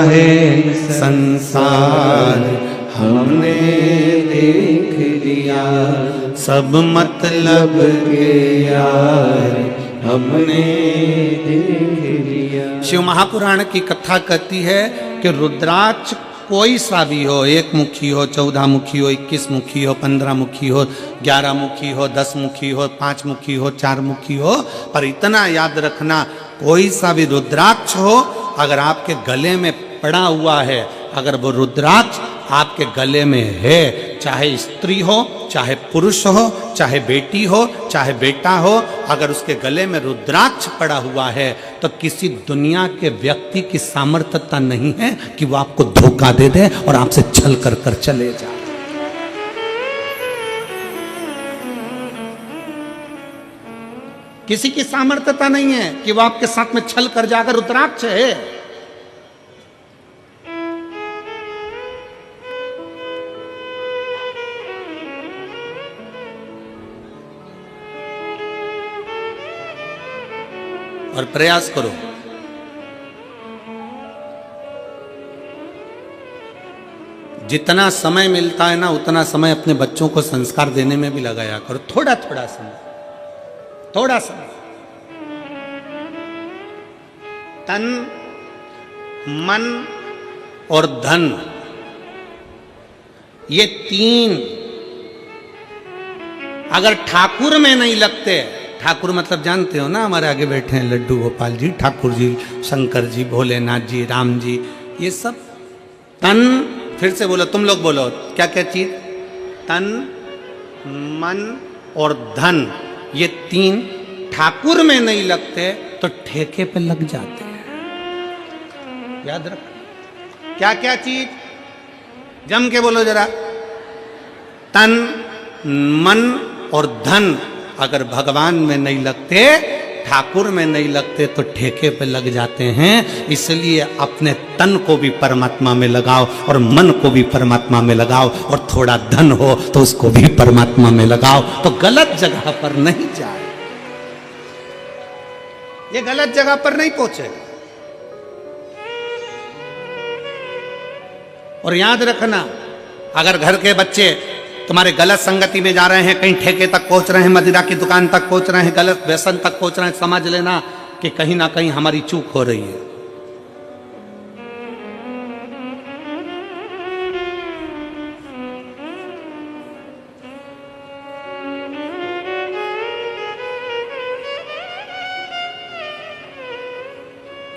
है संसार हमने देख लिया, सब मतलब के यार हमने देख लिया। शिव महापुराण की कथा कहती है कि रुद्राक्ष कोई सा भी हो, 1 मुखी हो, 14 मुखी हो, 21 मुखी हो, 15 मुखी हो, 11 मुखी हो, 10 मुखी हो, 5 मुखी हो, 4 मुखी हो, पर इतना याद रखना कोई सा भी रुद्राक्ष हो, अगर आपके गले में पड़ा हुआ है, अगर वो रुद्राक्ष आपके गले में है, चाहे स्त्री हो, चाहे पुरुष हो, चाहे बेटी हो, चाहे बेटा हो, अगर उसके गले में रुद्राक्ष पड़ा हुआ है तो किसी दुनिया के व्यक्ति की सामर्थ्यता नहीं है कि वो आपको धोखा दे दे और आपसे छल कर कर चले जाए। किसी की सामर्थ्यता नहीं है कि वो आपके साथ में छल कर जाकर, रुद्राक्ष है। और प्रयास करो, जितना समय मिलता है ना उतना समय अपने बच्चों को संस्कार देने में भी लगाया करो। थोड़ा थोड़ा समय, थोड़ा समय। तन, मन और धन, ये 3 अगर ठाकुर में नहीं लगते, ठाकुर मतलब जानते हो ना, हमारे आगे बैठे हैं लड्डू गोपाल जी, ठाकुर जी, शंकर जी, भोलेनाथ जी, राम जी, ये सब तन, फिर से बोलो, तुम लोग बोलो, क्या क्या चीज? तन, मन और धन, ये 3 ठाकुर में नहीं लगते तो ठेके पे लग जाते हैं। याद रखो, क्या क्या चीज? जम के बोलो जरा। तन, मन और धन अगर भगवान में नहीं लगते, ठाकुर में नहीं लगते तो ठेके पे लग जाते हैं। इसलिए अपने तन को भी परमात्मा में लगाओ और मन को भी परमात्मा में लगाओ, और थोड़ा धन हो तो उसको भी परमात्मा में लगाओ, तो गलत जगह पर नहीं जाए, ये गलत जगह पर नहीं पहुंचे। और याद रखना, अगर घर के बच्चे तुम्हारे गलत संगति में जा रहे हैं, कहीं ठेके तक पहुंच रहे हैं, मदिरा की दुकान तक पहुंच रहे हैं, गलत व्यसन तक पहुंच रहे हैं, समझ लेना कि कहीं ना कहीं हमारी चूक हो रही है।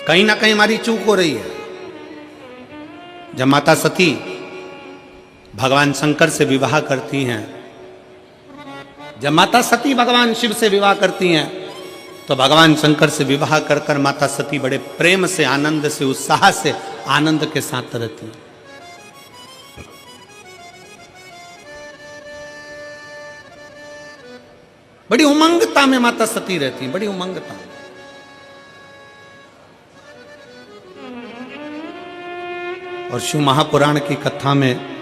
कहीं ना कहीं हमारी चूक हो रही है। जब माता सती भगवान शंकर से विवाह करती हैं, जब माता सती भगवान शिव से विवाह करती हैं, तो भगवान शंकर से विवाह कर कर माता सती बड़े प्रेम से, आनंद से, उत्साह से, आनंद के साथ रहती हैं। बड़ी उमंगता में माता सती रहती हैं, बड़ी उमंगता में। और शिव महापुराण की कथा में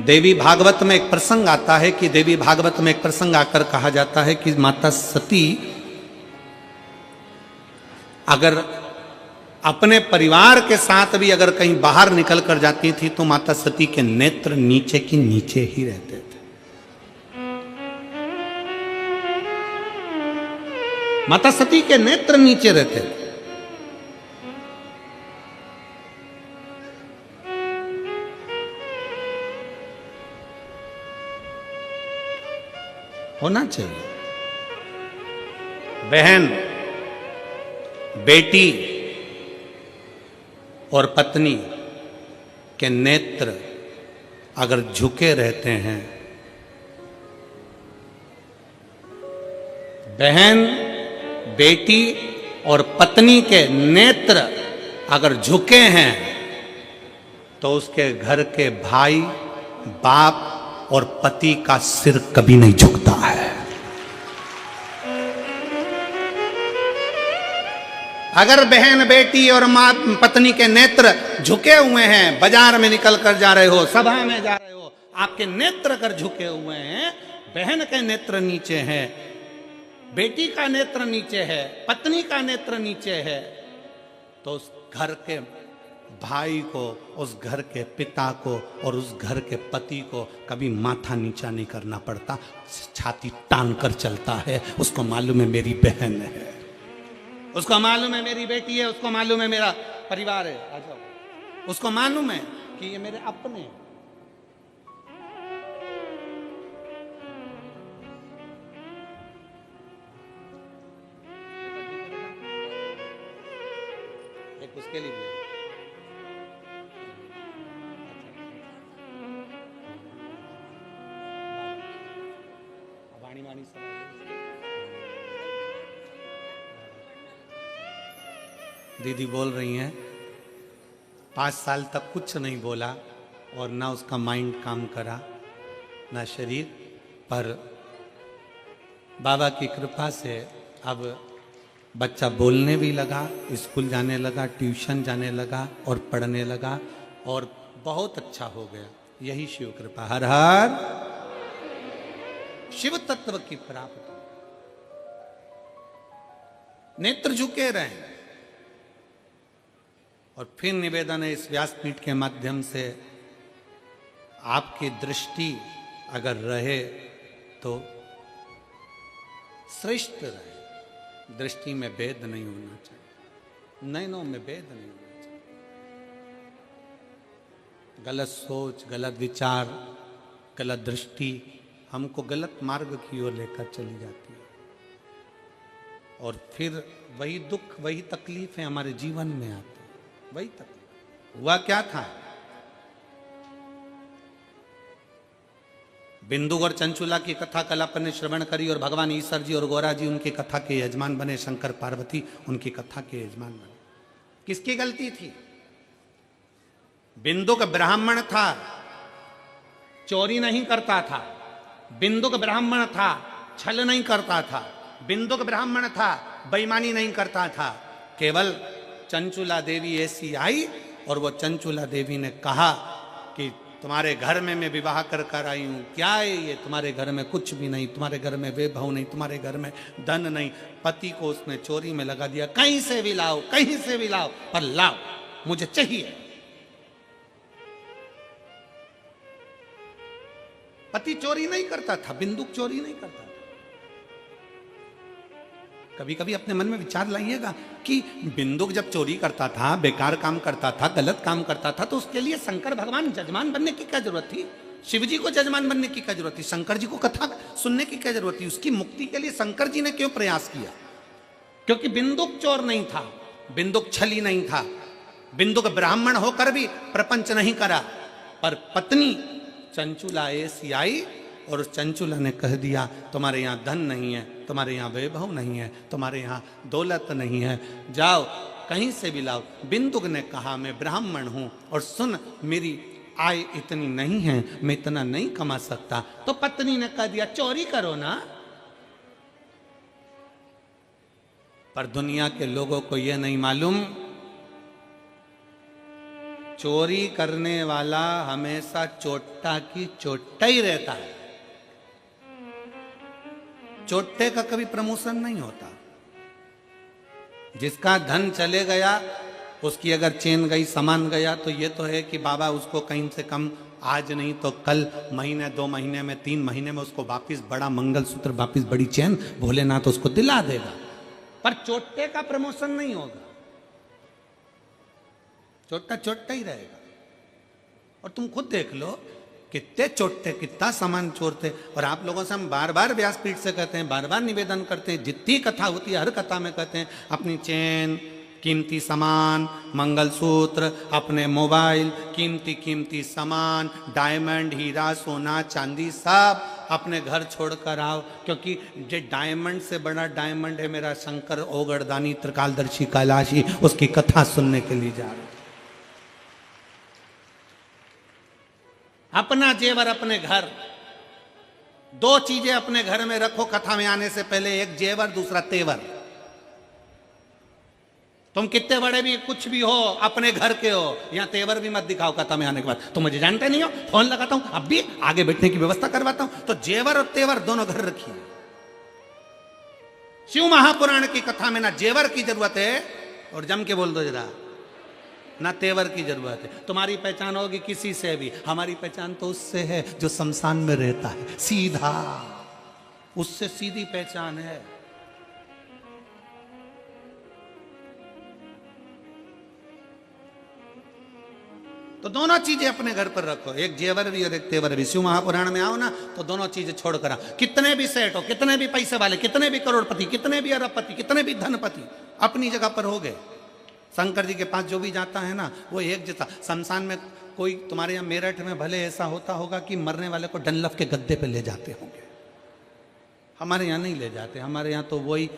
देवी भागवत में एक प्रसंग आता है कि देवी भागवत में एक प्रसंग आकर कहा जाता है कि माता सती अगर अपने परिवार के साथ भी अगर कहीं बाहर निकल कर जाती थी तो माता सती के नेत्र नीचे की नीचे ही रहते थे। माता सती के नेत्र नीचे रहते थे। होना चाहिए। बहन, बेटी और पत्नी के नेत्र अगर झुके रहते हैं, बहन, बेटी और पत्नी के नेत्र अगर झुके हैं तो उसके घर के भाई, बाप और पति का सिर कभी नहीं झुकता है। अगर बहन, बेटी और मां, पत्नी के नेत्र झुके हुए हैं, बाजार में निकल कर जा रहे हो, सभा में जा रहे हो, आपके नेत्र अगर झुके हुए हैं, बहन के नेत्र नीचे हैं, बेटी का नेत्र नीचे है, पत्नी का नेत्र नीचे है, तो उस घर के भाई को, उस घर के पिता को और उस घर के पति को कभी माथा नीचा नहीं करना पड़ता, छाती तान कर चलता है। उसको मालूम है मेरी बहन है, उसको मालूम है मेरी बेटी है, उसको मालूम है मेरा परिवार है। आ जाओ, उसको मालूम है कि ये मेरे अपने हैं। एक उसके लिए भी वाणी वाणी दीदी बोल रही हैं 5 साल तक कुछ नहीं बोला और ना उसका माइंड काम करा ना शरीर, पर बाबा की कृपा से अब बच्चा बोलने भी लगा, स्कूल जाने लगा, ट्यूशन जाने लगा और पढ़ने लगा और बहुत अच्छा हो गया। यही शिव कृपा। हर हर शिव तत्व की प्राप्ति। नेत्र झुके रहे। और फिर निवेदन है इस व्यासपीठ के माध्यम से, आपकी दृष्टि अगर रहे तो श्रेष्ठ रहे। दृष्टि में भेद नहीं होना चाहिए, नयनों में भेद नहीं होना चाहिए। गलत सोच, गलत विचार, गलत दृष्टि हमको गलत मार्ग की ओर लेकर चली जाती है और फिर वही दुख, वही तकलीफें हमारे जीवन में आती है। वही तकलीफ। हुआ क्या था? बिंदु और चंचुला की कथा कलापन ने श्रवण करी और भगवान ईश्वर जी और गौरा जी उनकी कथा के यजमान बने, शंकर पार्वती उनकी कथा के यजमान बने। किसकी गलती थी? बिंदु का ब्राह्मण था, चोरी नहीं करता था। बिंदु का ब्राह्मण था, छल नहीं करता था। बिंदु का ब्राह्मण था, बेईमानी नहीं करता था। केवल चंचुला देवी ऐसी आई और वो चंचुला देवी ने कहा कि तुम्हारे घर में मैं विवाह कर कर आई हूं, क्या है ये? तुम्हारे घर में कुछ भी नहीं, तुम्हारे घर में वैभव नहीं, तुम्हारे घर में धन नहीं। पति को उसने चोरी में लगा दिया। कहीं से भी लाओ, कहीं से भी लाओ, पर लाओ, मुझे चाहिए। पति चोरी नहीं करता था, बिंदु चोरी नहीं करता था। कभी कभी अपने मन में विचार लाइएगा कि बिंदुक जब चोरी करता था, बेकार काम करता था, गलत काम करता था, तो उसके लिए शंकर भगवान जजमान बनने की क्या जरूरत थी? शिव जी को जजमान बनने की क्या जरूरत थी? शंकर जी को कथा सुनने की क्या जरूरत थी? उसकी मुक्ति के लिए शंकर जी ने क्यों प्रयास किया? क्योंकि बिंदुक चोर नहीं था, बिंदुक छली नहीं था, बिंदुक ब्राह्मण होकर भी प्रपंच नहीं करा। पर पत्नी चंचुला ऐसी आई और उस चंचुला ने कह दिया तुम्हारे यहाँ धन नहीं है, तुम्हारे यहाँ वैभव नहीं है, तुम्हारे यहाँ दौलत नहीं है, जाओ कहीं से भी लाओ। बिंदुक ने कहा मैं ब्राह्मण हूं और सुन मेरी आय इतनी नहीं है, मैं इतना नहीं कमा सकता। तो पत्नी ने कह दिया चोरी करो ना। पर दुनिया के लोगों को यह नहीं मालूम, चोरी करने वाला हमेशा चोट्टा की चोट्टा ही रहता है। चोट्टे का कभी प्रमोशन नहीं होता। जिसका धन चले गया, उसकी अगर चेन गई, सामान गया, तो ये तो है कि बाबा उसको कहीं से कम आज नहीं तो कल, महीने 2 महीने में 3 महीने में उसको वापिस बड़ा मंगलसूत्र, वापिस बड़ी चेन भोलेनाथ उसको दिला देगा। पर चोट्टे का प्रमोशन नहीं होगा। चोट्टा चोट्टा ही रहेगा। और तुम खुद देख लो कितने चोट्टे कितना सामान चोरते। और आप लोगों से हम बार बार व्यासपीठ से कहते हैं, बार बार निवेदन करते हैं, जितनी कथा होती है हर कथा में कहते हैं अपनी चेन, कीमती सामान, मंगलसूत्र, अपने मोबाइल, कीमती कीमती सामान, डायमंड, हीरा, सोना, चांदी, सब अपने घर छोड़कर आओ। क्योंकि जो डायमंड से बड़ा डायमंड है मेरा शंकर ओगड़दानी त्रिकालदर्शी कैलाशी, उसकी कथा सुनने के लिए जा रहे। अपना जेवर अपने घर, 2 चीजें अपने घर में रखो कथा में आने से पहले, एक जेवर दूसरा तेवर। तुम कितने बड़े भी कुछ भी हो, अपने घर के हो, यहां तेवर भी मत दिखाओ कथा में आने के बाद। तुम मुझे जानते नहीं हो, फोन लगाता हूं, अब भी आगे बैठने की व्यवस्था करवाता हूं। तो जेवर और तेवर दोनों घर रखिए। शिव महापुराण की कथा में ना जेवर की जरूरत है, और जम के बोल दो जरा, ना तेवर की जरूरत है। तुम्हारी पहचान होगी किसी से भी, हमारी पहचान तो उससे है जो शमशान में रहता है, सीधा, उससे सीधी पहचान है। तो दोनों चीजें अपने घर पर रखो, एक जेवर भी और एक तेवर भी। शिव महापुराण में आओ ना तो दोनों चीजें छोड़ कर आओ। कितने भी सेठ हो, कितने भी पैसे वाले, कितने भी करोड़पति, कितने भी अरबपति, कितने भी धनपति, अपनी जगह पर हो गए। शंकर जी के पास जो भी जाता है ना वो एक जैसा। शमशान में कोई तुम्हारे यहाँ मेरठ में भले ऐसा होता होगा कि मरने वाले को डनलफ के गद्दे पे ले जाते होंगे, हमारे यहाँ नहीं ले जाते। हमारे यहाँ तो वही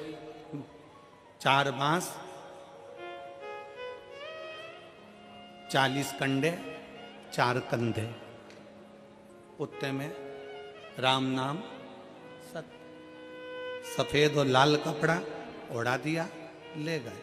4 बांस, 40 कंडे, 4 कंधे, उत्ते में राम नाम, सफेद और लाल कपड़ा ओढ़ा दिया, ले गए।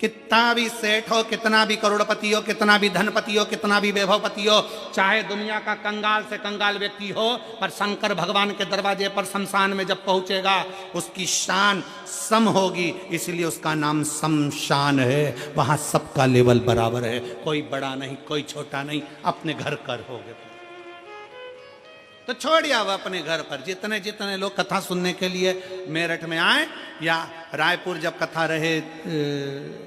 कितना भी सेठ हो, कितना भी करोड़पति हो, कितना भी धनपति हो, कितना भी वैभवपति हो, चाहे दुनिया का कंगाल से कंगाल व्यक्ति हो, पर शंकर भगवान के दरवाजे पर शमशान में जब पहुंचेगा उसकी शान सम होगी, इसलिए उसका नाम शमशान है। वहां सबका लेवल बराबर है, कोई बड़ा नहीं, कोई छोटा नहीं, अपने घर कर हो गए। तो छोड़िए अब अपने घर पर। जितने जितने लोग कथा सुनने के लिए मेरठ में आए, या रायपुर जब कथा रहे,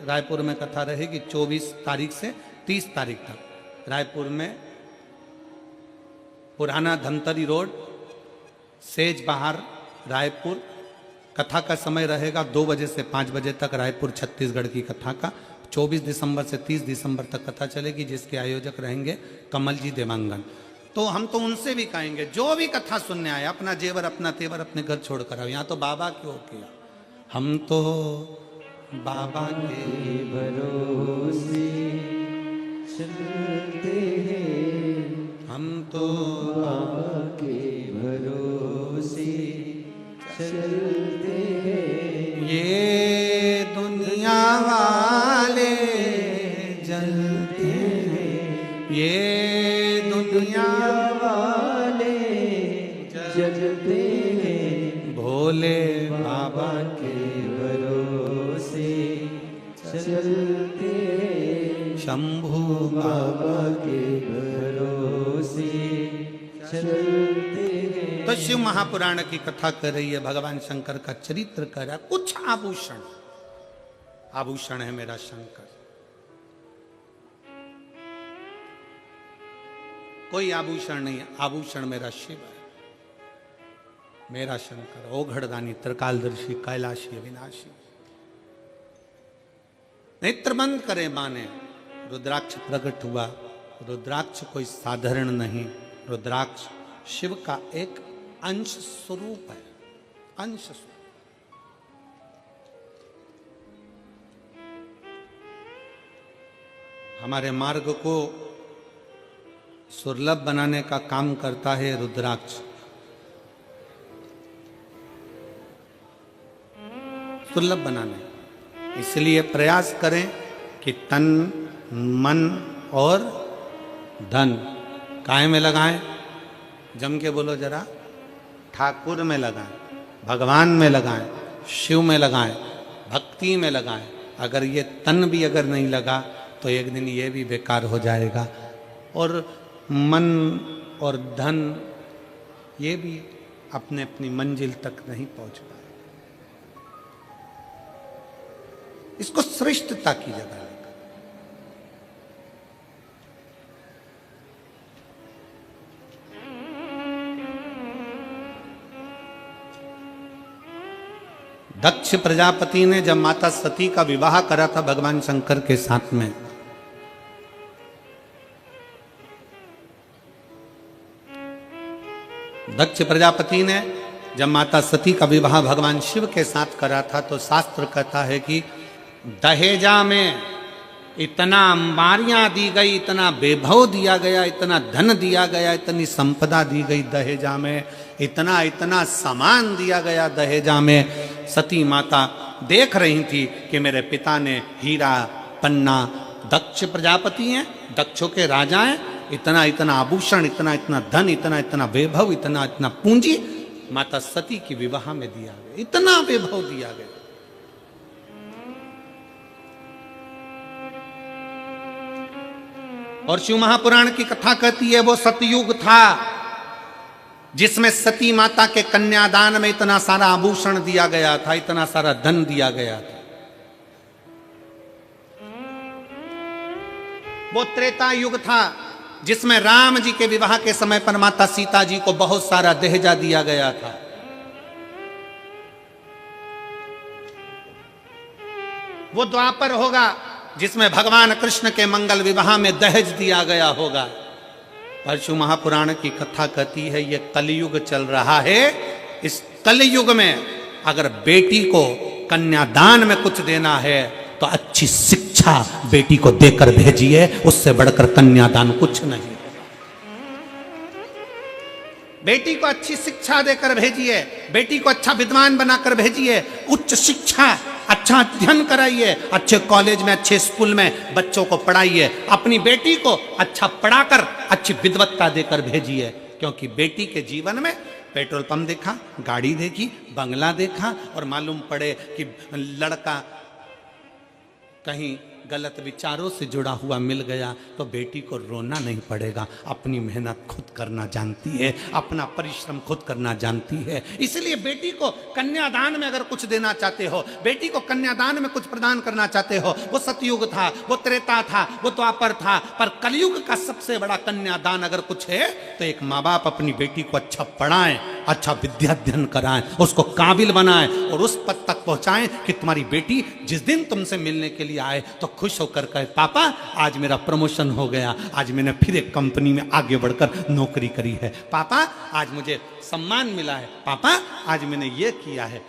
रायपुर में कथा रहेगी 24 तारीख से 30 तारीख तक। रायपुर में पुराना धमतरी रोड, सेज बाहर, रायपुर। कथा का समय रहेगा 2 बजे से 5 बजे तक, रायपुर छत्तीसगढ़ की कथा का। 24 दिसंबर से 30 दिसंबर तक कथा चलेगी, जिसके आयोजक रहेंगे कमल जी देवांगन। तो हम तो उनसे भी कहेंगे जो भी कथा सुनने आए, अपना जेवर अपना तेवर अपने घर छोड़ कर आओ। यहाँ तो बाबा क्यों किया, हम तो बाबा के भरोसे चलते हैं, हम तो बाबा के भरोसे चलते हैं। ये दुनिया वाले जलते हैं, ये दुनिया वाले जलते हैं, भोले बाबा के भरोसे चलते हैं, शंभू बाबा के भरोसे चलते हैं। तो शिव महापुराण की कथा कर रही है, भगवान शंकर का चरित्र कर रहा है। कुछ आभूषण, आभूषण है मेरा शंकर, कोई आभूषण नहीं है, आभूषण मेरा शिव है, मेरा शंकर। ओघड़दानी, त्रिकालदर्शी, कैलाशी, अविनाशी। नेत्र बंद करे माने, रुद्राक्ष प्रकट हुआ। रुद्राक्ष कोई साधारण नहीं, रुद्राक्ष शिव का एक अंश स्वरूप है, अंश स्वरूप। हमारे मार्ग को सुलभ बनाने का काम करता है रुद्राक्ष। सुलभ बनाने, इसलिए प्रयास करें कि तन, मन और धन काहे में लगाएं। जम के बोलो जरा, ठाकुर में लगाएं, भगवान में लगाएं, शिव में लगाएं, भक्ति में लगाएं। अगर ये तन भी अगर नहीं लगा तो एक दिन ये भी बेकार हो जाएगा, और मन और धन ये भी अपने अपनी मंजिल तक नहीं पहुंच पाए। इसको श्रेष्ठता की जगह लेकर, दक्ष प्रजापति ने जब माता सती का विवाह करा था भगवान शंकर के साथ में, दक्ष प्रजापति ने जब माता सती का विवाह भगवान शिव के साथ करा था, तो शास्त्र कहता है कि दहेजा में इतना अंबारियां दी गई, इतना वैभव दिया गया, इतना धन दिया गया, इतनी संपदा दी गई दहेजा में, इतना इतना सामान दिया गया दहेजा में। सती माता देख रही थी कि मेरे पिता ने हीरा पन्ना, दक्ष प्रजापति हैं, दक्षों के राजा हैं, इतना इतना आभूषण, इतना इतना धन, इतना इतना वैभव, इतना इतना पूंजी माता सती की विवाह में दिया गया, इतना वैभव दिया गया। और शिव महापुराण की कथा कहती है वो सतयुग था जिसमें सती माता के कन्यादान में इतना सारा आभूषण दिया गया था, इतना सारा धन दिया गया था। वो त्रेता युग था जिसमें राम जी के विवाह के समय पर माता सीता जी को बहुत सारा दहेजा दिया गया था। वो द्वापर होगा जिसमें भगवान कृष्ण के मंगल विवाह में दहेज दिया गया होगा। परशु महापुराण की कथा कहती है ये कलयुग चल रहा है। इस कलयुग में अगर बेटी को कन्यादान में कुछ देना है तो अच्छी शिक्षा बेटी को देकर भेजिए, उससे बढ़कर कन्यादान कुछ नहीं। बेटी को अच्छी शिक्षा देकर भेजिए, बेटी को अच्छा विद्वान बनाकर भेजिए, उच्च शिक्षा अच्छा अध्ययन कराइए, अच्छे कॉलेज में अच्छे स्कूल में बच्चों को पढ़ाइए, अपनी बेटी को अच्छा पढ़ाकर अच्छी विद्वत्ता देकर भेजिए। क्योंकि बेटी के जीवन में पेट्रोल पंप देखा, गाड़ी देखी, बंगला देखा और मालूम पड़े कि लड़का कहीं गलत विचारों से जुड़ा हुआ मिल गया तो बेटी को रोना नहीं पड़ेगा। अपनी मेहनत खुद करना जानती है, अपना परिश्रम खुद करना जानती है। इसलिए बेटी को कन्यादान में अगर कुछ देना चाहते हो, बेटी को कन्यादान में कुछ प्रदान करना चाहते हो, वो सतयुग था, वो त्रेता था, वो द्वापर था, पर कलयुग का सबसे बड़ा कन्यादान अगर कुछ है तो एक माँ बाप अपनी बेटी को अच्छा पढ़ाएं, अच्छा विद्याध्ययन कराएं, उसको काबिल बनाएं और उस पद तक पहुंचाएं कि तुम्हारी बेटी जिस दिन तुमसे मिलने के लिए आए तो खुश होकर कहे पापा आज मेरा प्रमोशन हो गया, आज मैंने फिर एक कंपनी में आगे बढ़कर नौकरी करी है, पापा आज मुझे सम्मान मिला है, पापा आज मैंने ये किया है।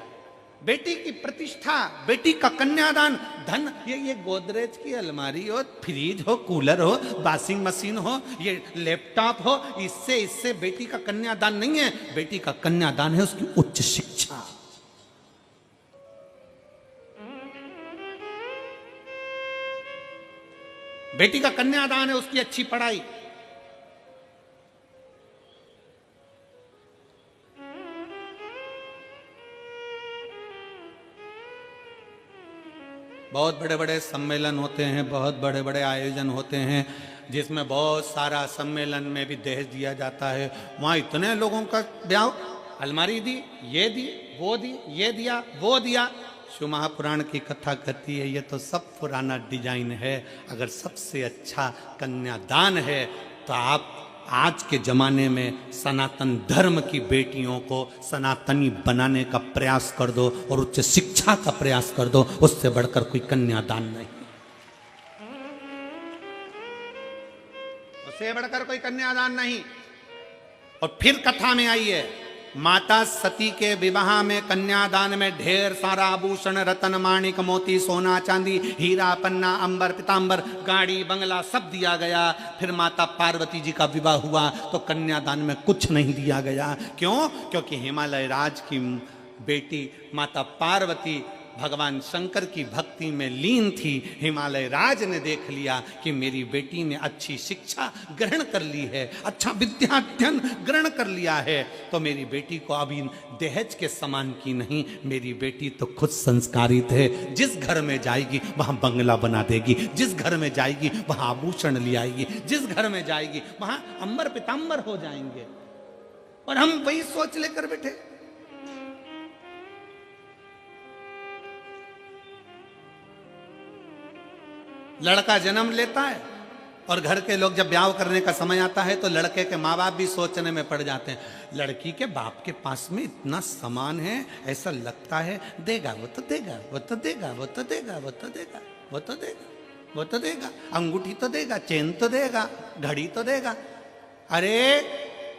बेटी की प्रतिष्ठा, बेटी का कन्यादान, धन, ये गोदरेज की अलमारी हो, फ्रिज हो, कूलर हो, वॉशिंग मशीन हो, ये लैपटॉप हो, इससे बेटी का कन्यादान नहीं है। बेटी का कन्यादान है उसकी उच्च शिक्षा। बेटी का कन्यादान है उसकी अच्छी पढ़ाई। बहुत बड़े बड़े सम्मेलन होते हैं, बहुत बड़े बड़े आयोजन होते हैं जिसमें बहुत सारा सम्मेलन में भी दहेज दिया जाता है। वहाँ इतने लोगों का ब्याह, अलमारी दी, ये दी, वो दी, ये दिया, वो दिया। शिव महापुराण की कथा कहती है ये तो सब पुराना डिजाइन है। अगर सबसे अच्छा कन्यादान है तो आप आज के जमाने में सनातन धर्म की बेटियों को सनातनी बनाने का प्रयास कर दो और उच्च शिक्षा का प्रयास कर दो, उससे बढ़कर कोई कन्यादान नहीं, उससे बढ़कर कोई कन्यादान नहीं। और फिर कथा में आइए, माता सती के विवाह में कन्यादान में ढेर सारा आभूषण, रतन, माणिक, मोती, सोना, चांदी, हीरा, पन्ना, अंबर, पीतांबर, गाड़ी, बंगला सब दिया गया। फिर माता पार्वती जी का विवाह हुआ तो कन्यादान में कुछ नहीं दिया गया। क्यों? क्योंकि हिमालय राज की बेटी माता पार्वती भगवान शंकर की भक्ति में लीन थी। हिमालय राज ने देख लिया कि मेरी बेटी ने अच्छी शिक्षा ग्रहण कर ली है, अच्छा विद्याध्ययन ग्रहण कर लिया है, तो मेरी बेटी को अभी दहेज के समान की नहीं, मेरी बेटी तो खुद संस्कारित है। जिस घर में जाएगी वहां बंगला बना देगी, जिस घर में जाएगी वहां आभूषण ले आएगी, जिस घर में जाएगी वहां अंबर पीतांबर हो जाएंगे। और हम वही सोच लेकर बैठे। लड़का जन्म लेता है और घर के लोग जब ब्याह करने का समय आता है तो लड़के के माँ बाप भी सोचने में पड़ जाते हैं, लड़की के बाप के पास में इतना सामान है, ऐसा लगता है देगा, वो तो देगा, वो तो देगा, वो तो देगा, वो तो देगा, वो तो देगा, वो तो देगा, अंगूठी तो देगा, चेन तो देगा, घड़ी तो देगा। अरे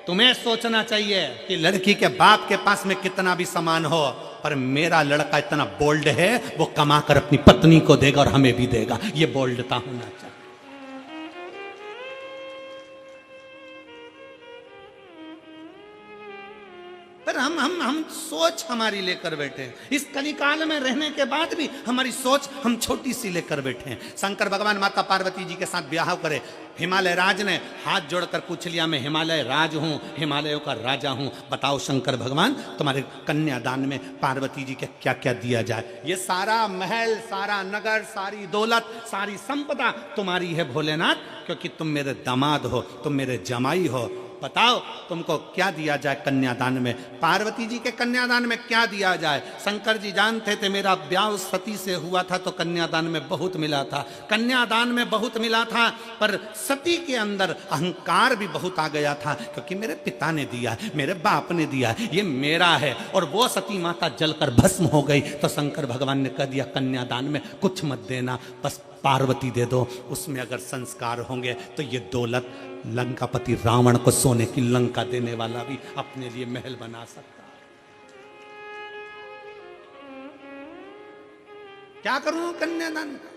तुम्हें सोचना चाहिए कि लड़की के बाप के पास में कितना भी सामान हो, पर मेरा लड़का इतना बोल्ड है वो कमाकर अपनी पत्नी को देगा और हमें भी देगा। ये बोल्डता होना चाहिए। पर हम सोच हमारी लेकर बैठे हैं। इस कलिकाल में रहने के बाद भी हमारी सोच हम छोटी सी लेकर बैठे हैं। शंकर भगवान माता पार्वती जी के साथ ब्याह करे, हिमालय राज ने हाथ जोड़कर पूछ लिया, मैं हिमालय राज हूं, हिमालयों का राजा हूं, बताओ शंकर भगवान तुम्हारे कन्यादान में पार्वती जी के क्या क्या दिया जाए। ये सारा महल, सारा नगर, सारी दौलत, सारी संपदा तुम्हारी है भोलेनाथ, क्योंकि तुम मेरे दामाद हो, तुम मेरे जमाई हो। बताओ तुमको क्या दिया जाए कन्यादान में। पार्वती जी के कन्यादान में क्या दिया जाए। शंकर जी जानते थे मेरा ब्याह सती से हुआ था तो कन्यादान में बहुत मिला था, कन्यादान में बहुत मिला था, पर सती के अंदर अहंकार भी बहुत आ गया था, क्योंकि मेरे पिता ने दिया, मेरे बाप ने दिया, ये मेरा है। और वो सती माता जलकर भस्म हो गई तो शंकर भगवान ने कह दिया कन्यादान में कुछ मत देना, बस पार्वती दे दो, उसमें अगर संस्कार होंगे तो ये दौलत लंकापति रावण को सोने की लंका देने वाला भी अपने लिए महल बना सकता है। क्या करूं कन्यादान का।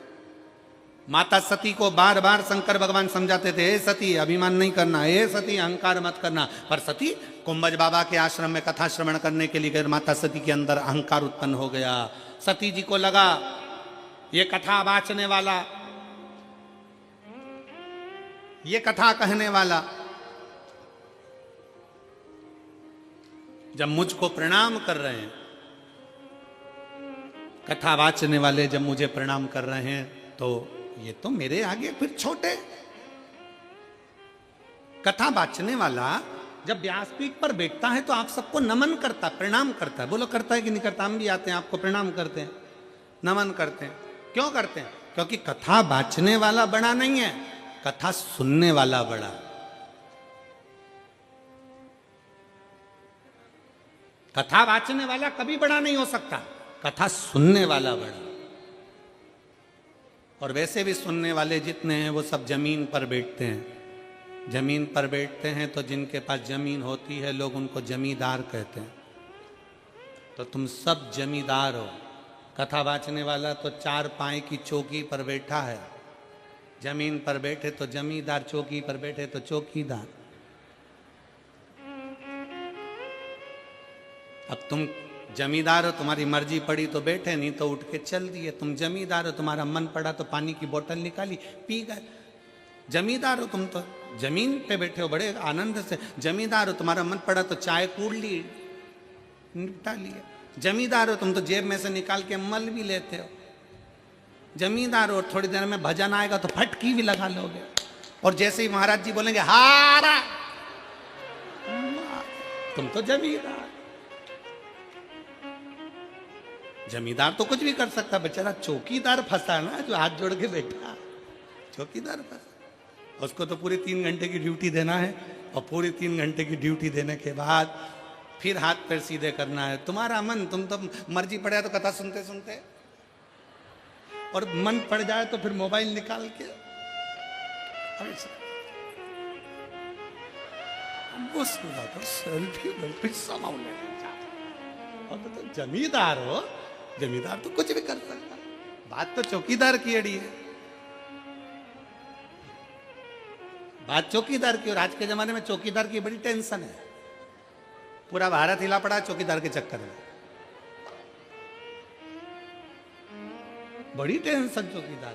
माता सती को बार बार शंकर भगवान समझाते थे, हे सती अभिमान नहीं करना, हे सती अहंकार मत करना, पर सती कुंभज बाबा के आश्रम में कथा श्रवण करने के लिए गए, माता सती के अंदर अहंकार उत्पन्न हो गया। सती जी को लगा ये कथा वाचने वाला, ये कथा कहने वाला जब मुझको प्रणाम कर रहे हैं, कथा वाचने वाले जब मुझे प्रणाम कर रहे हैं, तो ये तो मेरे आगे फिर छोटे। कथा वाचने वाला जब व्यासपीठ पर बैठता है तो आप सबको नमन करता, प्रणाम करता है। बोलो करता है कि नहीं करता। हम भी आते हैं, आपको प्रणाम करते हैं, नमन करते हैं। क्यों करते हैं? क्योंकि कथा वाचने वाला बड़ा नहीं है, कथा सुनने वाला बड़ा। कथा वाचने वाला कभी बड़ा नहीं हो सकता, कथा सुनने वाला बड़ा। और वैसे भी सुनने वाले जितने हैं वो सब जमीन पर बैठते हैं। जमीन पर बैठते हैं तो जिनके पास जमीन होती है लोग उनको जमींदार कहते हैं। तो तुम सब जमींदार हो। कथा वाचने वाला तो चार पाए की चौकी पर बैठा है, जमीन पर बैठे तो जमींदार, चौकी पर बैठे तो चौकीदार। अब तुम जमींदार हो, तुम्हारी मर्जी पड़ी तो बैठे, नहीं तो उठ के चल दिए। तुम जमींदार हो, तुम्हारा मन पड़ा तो पानी की बोतल निकाली, पी गए। जमींदार हो तुम, तो जमीन पे बैठे हो बड़े आनंद से। जमींदार हो, तुम्हारा मन पड़ा तो चाय कूड़ ली, निपटा लिया। जमींदार हो तुम, तो जेब में से निकाल के मल भी लेते हो। जमींदार हो, थोड़ी देर में भजन आएगा तो फटकी भी लगा लोगे। और जैसे ही महाराज जी बोलेंगे हारा, तुम तो जमींदार। जमींदार तो कुछ भी कर सकता, बेचारा चौकीदार फंसा ना, जो हाथ जोड़ के बैठा, चौकीदार फंसा। उसको तो पूरी 3 घंटे की ड्यूटी देना है, और पूरी 3 घंटे की ड्यूटी देने के बाद फिर हाथ पैर सीधे करना है। तुम्हारा मन, तुम तो मर्जी पड़े तो कथा सुनते सुनते, और मन पड़ जाए तो फिर मोबाइल निकाल के सेल्फी समाओ लेना चाहते। और तो जमींदार हो, जमींदार तो कुछ भी कर सकता। बात तो चौकीदार की अड़ी है, बात चौकीदार की। और आज के जमाने में चौकीदार की बड़ी टेंशन है। पूरा भारत हिला पड़ा चौकीदार के चक्कर में, बड़ी टेंशन चौकीदार।